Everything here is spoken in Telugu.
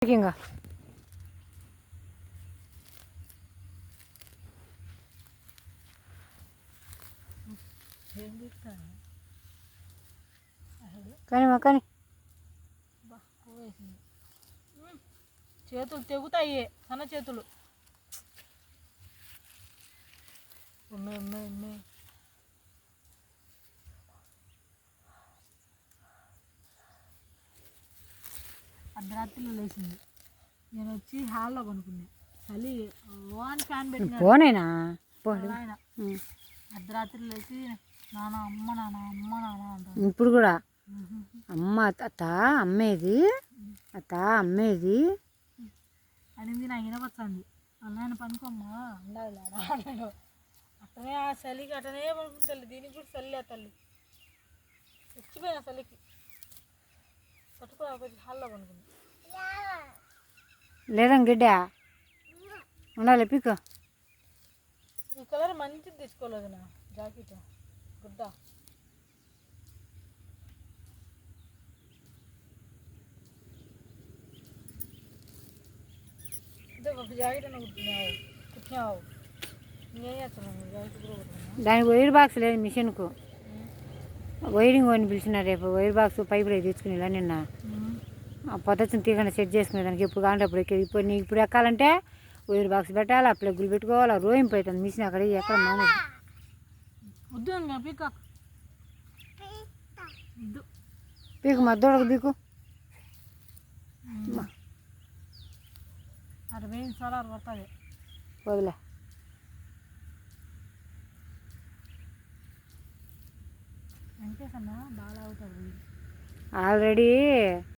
ఇంకా కానీ కానీ చేతులు తెగుతాయి సన్న చేతులు ఉన్నాయి అర్ధరాత్రిలో లేచింది. నేను వచ్చి హాల్లో కొనుక్కున్నా చలి ఓన్ ఫ్యాన్ పెట్టిన పోనేనా ఆయన అర్ధరాత్రి లేచి నాన్న అమ్మ నాన్న అమ్మ నాన్న అంటాను. ఇప్పుడు కూడా అమ్మ అత్త అమ్మేది అత్త అమ్మేది అనింది. నాకు వినపచ్చింది. అన్నాయన పనుకోమ్మా ఉండాలి అన్నాడు. అట్టనే ఆ చలికి అట్టనే పనుకుంటుంది. దీనికి కూడా చలి ఆ తల్లి చచ్చిపోయిన చలికి పట్టుకుని హాల్లో పనుకుంది. లేదని గిడ్డ ఉండాలి పీక్. ఈ కలర్ మంచిది తీసుకోలేదు నా జాకెట్ గుడ్డ. ఇదే ఒక జాకెట్ అన్న కుట్టినావు నేనేం చేస్తున్నాను జాకెట్ కూడా కుట్టినా. దానికి వైర్ బాక్స్ లేదు మిషన్కు. వైరింగ్ కొని పిలిచిన రేపు వైర్ బాక్స్ పైపులు అవి తెచ్చుకునేలా నిన్న పొద్దున్న తీగండి సెట్ చేసుకునే దానికి ఎప్పుడు కావాలంటే అప్పుడు ఎక్కేది. ఇప్పుడు నీకు ఇప్పుడు ఎక్కాలంటే వైర్ బాక్స్ పెట్టాలి, ఆ ప్లగ్గులు పెట్టుకోవాలి. రోయింపు అవుతుంది మిషన్ అక్కడ ఎక్కడ మానేది. వద్దు పీక్ వద్దు పీకు మద్దోడకు పీకు. అటు వేయించి సోలార్ పడుతుంది వదిలే వెంకటేశ్ అన్న బాగా అవుతాడు ఆల్రెడీ